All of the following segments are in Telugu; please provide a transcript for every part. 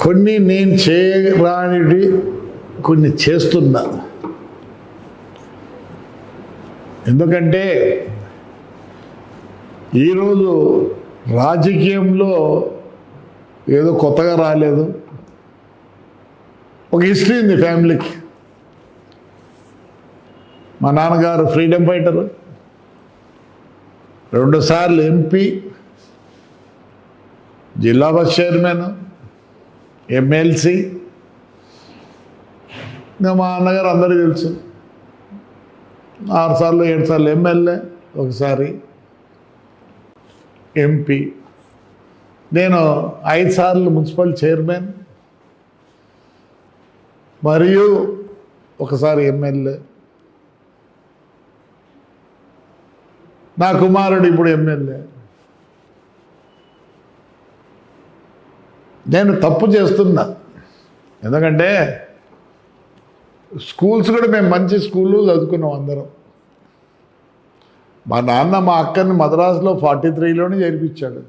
కొన్ని నేను చేయరానివి కొన్ని చేస్తున్నా. ఎందుకంటే ఈరోజు రాజకీయంలో ఏదో కొత్తగా రాలేదు, ఒక హిస్టరీ ఉంది ఫ్యామిలీకి. మా నాన్నగారు ఫ్రీడమ్ ఫైటరు, 2 సార్లు ఎంపీ, జిల్లా బస్ చైర్మన్, ఎమ్మెల్సీ. ఇంకా మా అన్నగారు అందరికీ తెలుసు, 6 సార్లు 7 సార్లు ఎమ్మెల్యే, ఒకసారి ఎంపీ. నేను 5 సార్లు మున్సిపల్ చైర్మన్ మరియు ఒకసారి ఎమ్మెల్యే. నా కుమారుడు ఇప్పుడు ఎమ్మెల్యే. నేను తప్పు చేస్తున్నా, ఎందుకంటే స్కూల్స్ కూడా మేము మంచి స్కూళ్ళు చదువుకున్నాం అందరం. మా నాన్న మా అక్కని మద్రాసులో 43లోనే చేర్పించాడు.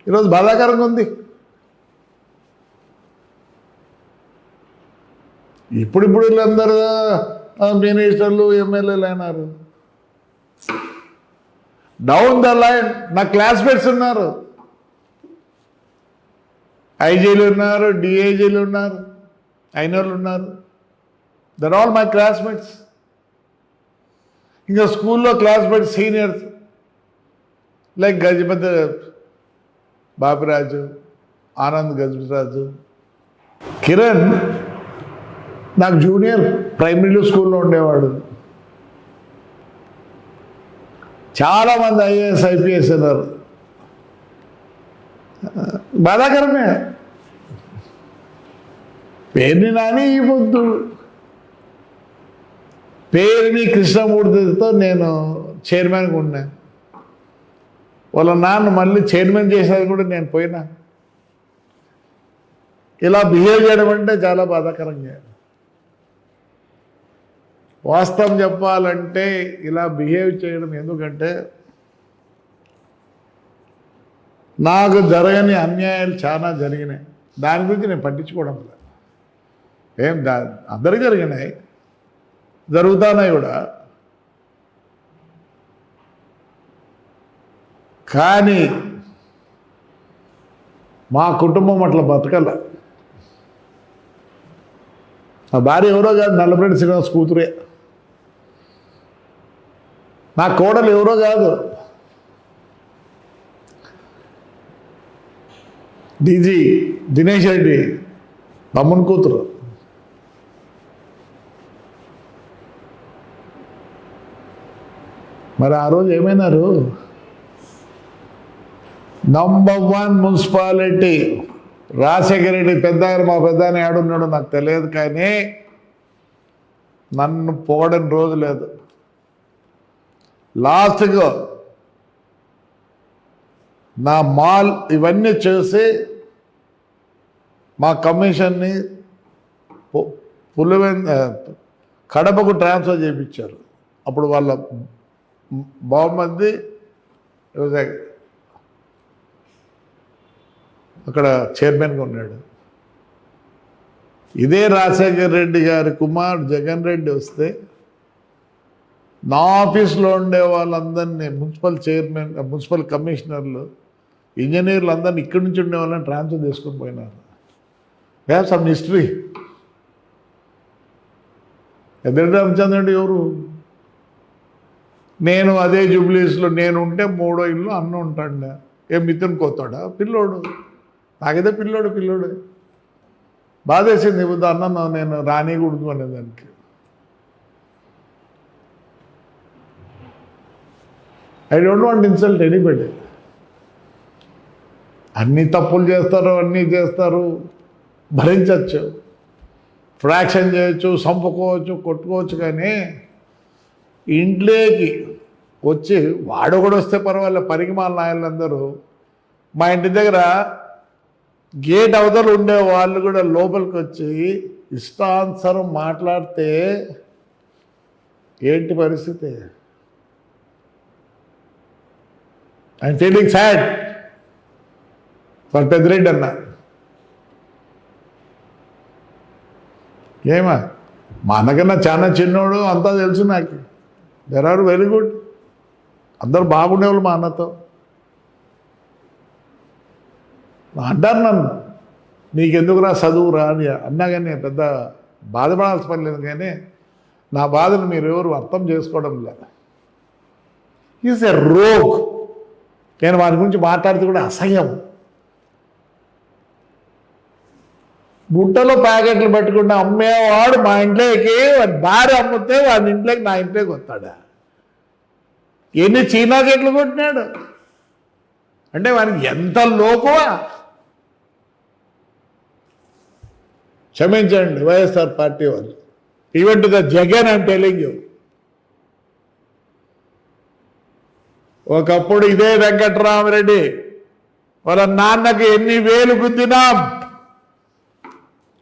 ఈరోజు బాధాకరంగా ఉంది. ఇప్పుడు వీళ్ళందరూ మినిస్టర్లు ఎమ్మెల్యేలు అయినారు. డౌన్ ద లైన్ నా క్లాస్మేట్స్ ఉన్నారు, ఐజీలు ఉన్నారు, డిఐజీలు ఉన్నారు, అయినోళ్ళు ఉన్నారు. There all my classmates. ఇంకా స్కూల్లో classmates seniors like Gajapathi Bapiraju, Anand Gajapathiraju, Kiran నాకు జూనియర్ ప్రైమరీ స్కూల్లో ఉండేవాడు. చాలామంది ఐఏఎస్ ఐపీఎస్ అన్నారు. బాధాకరమే. పేరుని నాని ఈ పొద్దు పేరుని కృష్ణమూర్తితో నేను చైర్మన్గా ఉన్నా. వాళ్ళ నాన్న మళ్ళీ చైర్మన్ చేసేది కూడా నేను పోయినా. ఇలా బిహేవ్ చేయడం అంటే చాలా బాధాకరంగా. వాస్తవం చెప్పాలంటే ఇలా బిహేవ్ చేయడం ఎందుకంటే నాకు జరగని అన్యాయాలు చాలా జరిగినాయి. దాని గురించి నేను పట్టించుకోవడం లేదు. అందరికీ జరిగినాయి, జరుగుతున్నాయి కూడా. కానీ మా కుటుంబం అట్లా బతకల. నా భార్య ఎవరో కాదు, నల్లపరెడ్డి శ్రీనివాస్ కూతురే. నా కోడలు ఎవరో కాదు, డీజీ దినేష్ రెడ్డి తమ్ముని కూతురు. మరి ఆ రోజు ఏమైనారు? నంబర్ 1 మున్సిపాలిటీ రాజశేఖర రెడ్డి పెద్ద మా పెద్ద ఏడున్నాడు నాకు తెలియదు, కానీ నన్ను పోవడం రోజు లేదు. లాస్ట్గా నా మాల్ ఇవన్నీ చేసి మా కమిషన్ని కడపకు ట్రాన్స్ఫర్ చేయించారు. అప్పుడు వాళ్ళ బహుమతి అక్కడ చైర్మన్గా ఉన్నాడు. ఇదే రాజశేఖర రెడ్డి గారి కుమారుడు జగన్ రెడ్డి వస్తే నా ఆఫీస్లో ఉండే వాళ్ళందరినీ మున్సిపల్ కమిషనర్లు, ఇంజనీర్లు అందరినీ ఇక్కడి నుంచి ఉండే వాళ్ళని ట్రాన్స్ఫర్ చేసుకొని పోయినారు. We have some history. ఎదురు రామచంద్రుడు ఎవరు? నేను అదే జూబ్లీస్లో నేను ఉంటే 3వ ఇల్లు అన్న ఉంటాడు. ఏం మిత్రుని కోతాడా? పిల్లోడు. నాకైతే పిల్లోడు బాధేసింది. ఇప్పుడు అన్న నేను రానికూడదు అనేదానికి. I don't want insult anybody. అన్ని తప్పులు చేస్తారు, అన్నీ చేస్తారు, భరించవచ్చు, ఫ్రాక్షన్ చేయొచ్చు, చంపుకోవచ్చు, కొట్టుకోవచ్చు. కానీ ఇంట్లోకి వచ్చి వాడు కూడా వస్తే పర్వాలేదు, పరిగిమాల నాయలందరూ మా ఇంటి దగ్గర గేట్ అవతలు ఉండే వాళ్ళు కూడా లోపలికి వచ్చి ఇష్టానుసారం మాట్లాడితే ఏంటి పరిస్థితి? I'm feeling sad for Peddireddy అన్న. ఏమా మా అన్నకన్నా చాలా చిన్నోడు అంతా తెలుసు నాకు. దెర్ ఆర్ వెరీ గుడ్, అందరు బాగుండేవాళ్ళు మా అన్నతో. అంటారు నన్ను, నీకెందుకురా చదువురా అని అన్నా, కానీ పెద్ద బాధపడాల్సిన పని లేదు. కానీ నా బాధను మీరు ఎవరు అర్థం చేసుకోవడం లేదు. Is a rogue. నేను వారి గురించి మాట్లాడితే కూడా అసహ్యం. గుట్టలో ప్యాకెట్లు పెట్టుకుంటే అమ్మేవాడు మా ఇంట్లోకి భార్య అమ్మితే వాడి ఇంట్లోకి నా ఇంట్లోకి వస్తాడా? ఎన్ని చీనాకెట్లు కొట్టినాడు అంటే వానికి ఎంత లోకువా. క్షమించండి వైఎస్ఆర్ పార్టీ వాళ్ళు. Even to the Jagan I'm telling you. ఒకప్పుడు ఇదే వెంకట్రామరెడ్డి వాళ్ళ నాన్నకి ఎన్ని వేలు గుద్దినాం.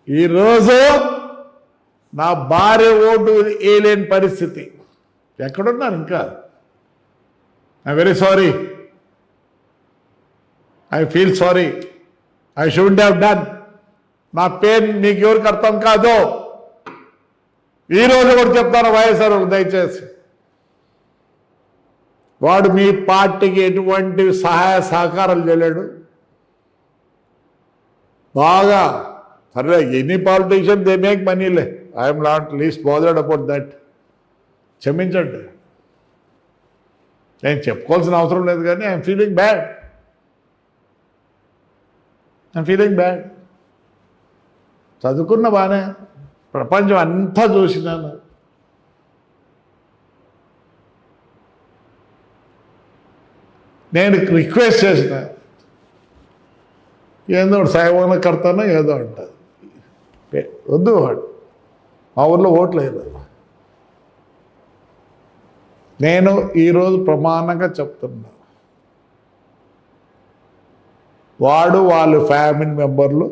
ఈరోజు నా భార్య ఓటు వేయలేని పరిస్థితి. ఎక్కడున్నారు ఇంకా? I very sorry, I feel sorry, I should have done. నా పెయిన్ మీకు ఎవరికి అర్థం కాదు. ఈరోజు కూడా చెప్తాను వైఎస్ఆర్, దయచేసి వాడు మీ పార్టీకి ఎటువంటి సహాయ సహకారాలు చేయలేడు. బాగా సరే, ఎనీ పాలిటీషియన్ దే మేక్ మనీలే, I'm not least bothered about that. క్షమించండి, నేను చెప్పుకోవాల్సిన అవసరం లేదు. కానీ I'm feeling bad, I'm feeling bad. చదువుకున్న బాగానే, ప్రపంచం అంతా చూసినాను. నేను రిక్వెస్ట్ చేసిన, ఏదో సాయమైన కడతానో ఏదో అంటారు. వద్దు, వాడు మా ఊర్లో ఓట్లు లేదు. నేను ఈరోజు ప్రమాణంగా చెప్తున్నా, వాడు వాళ్ళ ఫ్యామిలీ మెంబర్లు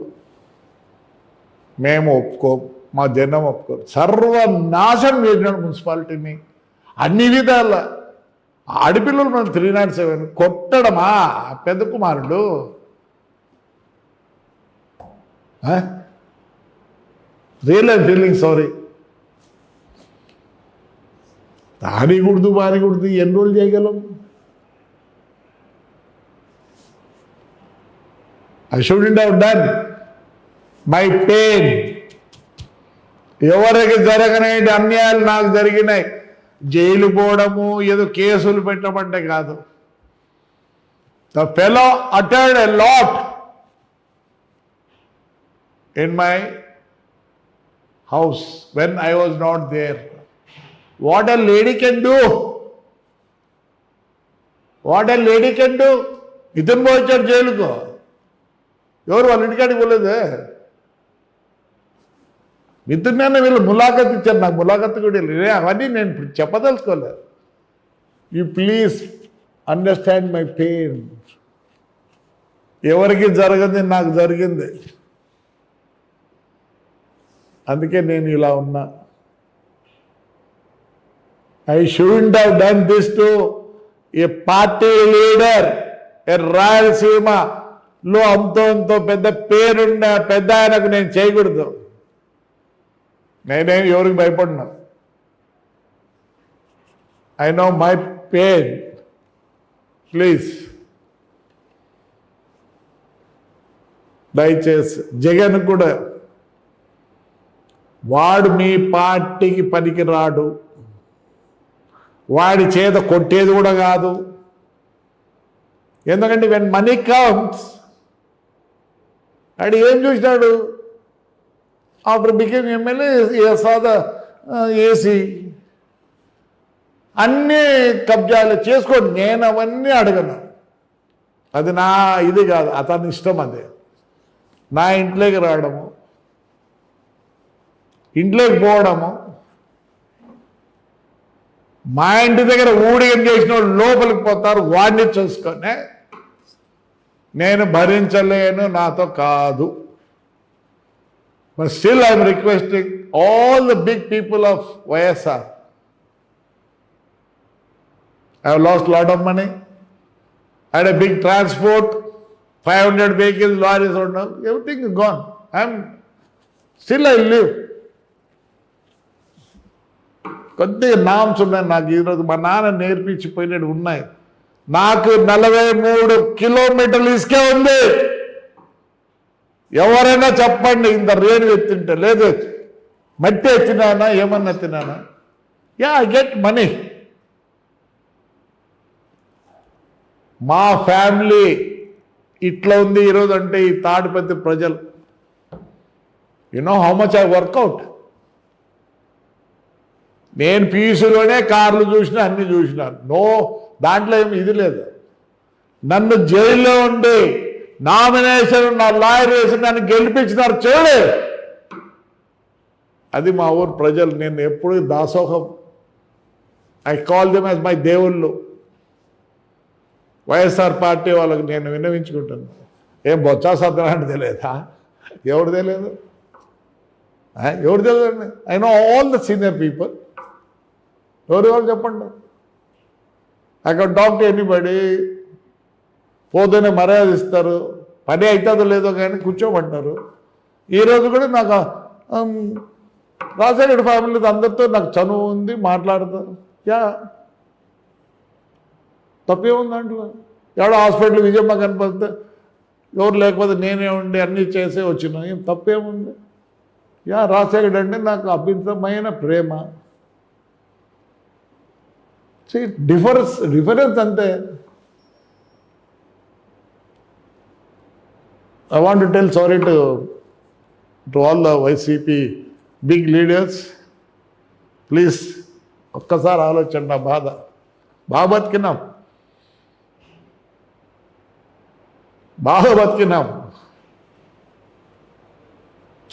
మేము మా జనం ఒప్పుకోరు. సర్వనాశనం చేసినాడు మున్సిపాలిటీని అన్ని విధాల. ఆడపిల్లలు మనం 307 కొట్టడమా పెద్ద కుమారుడు? Real I'm feeling sorry. బానికూడదు ఎన్ని రోజులు చేయగలం? I shouldn't have done my pain. ఎవరికి జరగనేటి అన్యాయాలు నాకు జరిగినాయి. జైలు పోవడము, ఏదో కేసులు పెట్టమంటే కాదు. The fellow uttered a lot in my house when I was not there. What a lady can do, what a lady can do. ఇతను పోయించాడు జైలుకు, ఎవరు వాళ్ళ ఇంటికాడికి పోలేదే. మిత్రునే వీళ్ళు ములాఖత్ ఇచ్చారు, నాకు ములాఖత్ కూడా వెళ్ళి అవన్నీ నేను చెప్పదలుచుకోలేదు. You please understand my pain. ఎవరికి జరగదు, నాకు జరిగింది. అందుకే నేను ఇలా ఉన్నా. I shouldn't have done this to a party leader, a రాయలసీమలో అంతో పెద్ద పేరున్న పెద్ద ఆయనకు నేను చేయకూడదు. నేనేం ఎవరికి భయపడినా. I know my pain. Please దయచేసి జగన్ కూడా, వాడు మీ పార్టీకి పనికి రాడు, వాడి చేత కొట్టేది కూడా కాదు. ఎందుకంటే వెన్ మనీ కమ్స్, వాడు ఏం చూసినాడు? ఆఫ్టర్ బికేమ్ ఎమ్మెల్యే సాదా ఏసీ అన్నీ కబ్జాలు చేసుకోండి. నేను అవన్నీ అడగను, అది నా ఇది కాదు, అతని ఇష్టం. అదే నా ఇంట్లోకి రావడము, ఇంట్లోకి పోవడము, మా ఇంటి దగ్గర ఊడిగం చేసిన వాళ్ళు లోపలికి పోతారు, వాడిని చూసుకొని నేను భరించలేను, నాతో కాదు. But still I'm requesting all the big people of YSR. I have lost a lot of money. I had a big transport, 500 vehicles, lorries, everything is gone. Still I live. కొద్దిగా నామ్స్ ఉన్నాయి నాకు. ఈరోజు మా నాన్న నేర్పించిపోయినట్టు ఉన్నాయి. నాకు 43 కిలోమీటర్లు ఇసుకే ఉంది. ఎవరైనా చెప్పండి, ఇంత రేణు ఎత్తింటే. లేదు, మట్టి ఎత్తినానా, ఏమన్నా ఎత్తినానా? Yeah, I get money. మా ఫ్యామిలీ ఇట్లా ఉంది ఈరోజు అంటే ఈ తాడిపత్రి ప్రజలు. You know how much I work out. నేను పీసులోనే కార్లు చూసిన, అన్ని చూసినాను. దాంట్లో ఏమి ఇది లేదు. నన్ను జైల్లో ఉండి నామినేషన్ నా లాయర్ వేసి నన్ను గెలిపించినారు చూడే. అది మా ఊరు ప్రజలు. నేను ఎప్పుడు దాసోహం. I call them as my దేవుళ్ళు. వైఎస్ఆర్ పార్టీ వాళ్ళకి నేను విన్నవించుకుంటాను. ఏం బొత్స సత్యనారాయణ తెలియదా? ఎవరు తెలియదు? ఎవరు తెలియదండి? I know all the senior people. ఎవరు చెప్పండి. I can talk to anybody. పోతేనే మర్యాద ఇస్తారు. పని అవుతుందో లేదో కానీ కూర్చోమంటారు. ఈరోజు కూడా నాకు రాజశేఖర ఫ్యామిలీ అందరితో నాకు చనువు ఉంది, మాట్లాడతారు. యా, తప్పేముంది దాంట్లో? ఎవడో హాస్పిటల్ విజయమ్మ కనిపిస్తే ఎవరు లేకపోతే నేనే ఉండి అన్నీ చేసే వచ్చినా ఏం తప్పేముంది? యా, రాజశేఖర్ అంటే నాకు అభితమైన ప్రేమ. డిఫరెన్స్ అంతే. I want to tell sorry to all the YCP big leaders. Please, ఒక్కసారి ఆలోచండి. నా బాధ బాగా బతికినాం,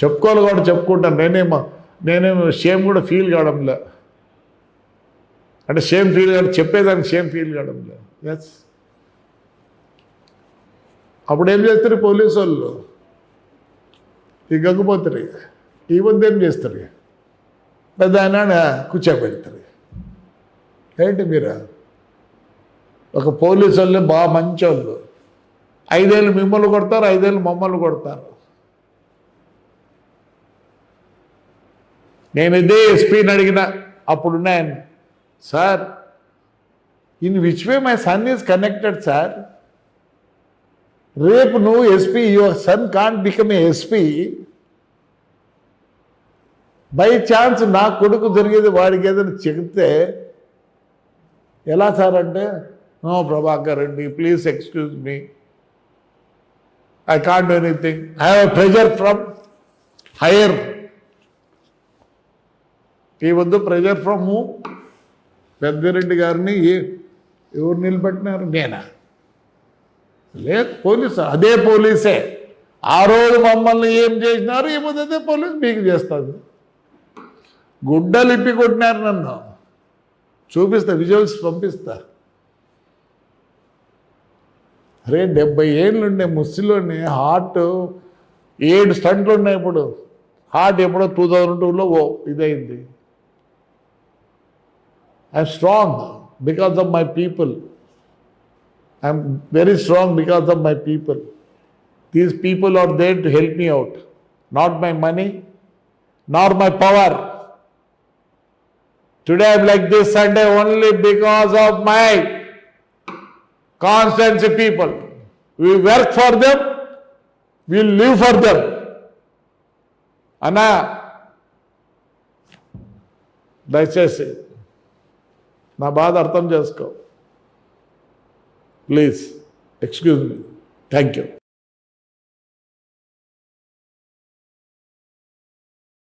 చెప్పుకోవాలి కూడా చెప్పుకుంటాను. నేనేమో షేమ్ కూడా ఫీల్ కావడంలే. అంటే షేమ్ ఫీల్ కాదు, చెప్పేదానికి షేమ్ ఫీల్ కావడంలే. ఎస్, అప్పుడు ఏం చేస్తారు పోలీసు వాళ్ళు? ఈ గంగిపోతారు. ఈ ముందు ఏం చేస్తారు? పెద్ద ఆయన కూర్చోబెడతారు. ఏంటి మీరు? ఒక పోలీసు వాళ్ళే బాగా మంచి వాళ్ళు. 5 ఏళ్ళు మిమ్మల్ని కొడతారు, 5 ఏళ్ళు మమ్మల్ని కొడతారు. నేను ఇదే ఎస్పీని అడిగిన అప్పుడున్నాయని, sir in which way my son is connected sir? రేపు నువ్వు SP, your son can't become a SP. By chance నా కొడుకు జరిగేది వాడికి ఏదైనా చెప్తే ఎలా సార్ అంటే, no Prabhakar Reddy, please excuse me, I can't do anything, I have a pressure from higher. ఈ వద్దు ప్రెజర్ ఫ్రమ్ పెద్దిరెడ్డి గారిని ఎవరు నిలబెట్టినారు? నేనా? లేదు, పోలీసు. అదే పోలీసే ఆ రోజు మమ్మల్ని ఏం చేసినారు, ఏమో అదే పోలీసు మీకు చేస్తుంది. గుడ్డలిప్పి కొట్టినారు నన్ను. చూపిస్తా, విజువల్స్ పంపిస్తా. అరే 70 ఏళ్ళు ఉండే ముస్లింలోని హార్ట్ 7 స్టంట్లు ఉన్నాయి. ఇప్పుడు హార్ట్ ఎప్పుడో 2002లో ఇదైంది. I'm strong because of my people. I'm very strong because of my people. These people are there to help me out. Not my money, nor my power. Today I'm like this Sunday only because of my constituency people. We work for them, we live for them. Anna, దయచేసి నా బాధ అర్థం చేసుకో. Please, excuse me. Thank you.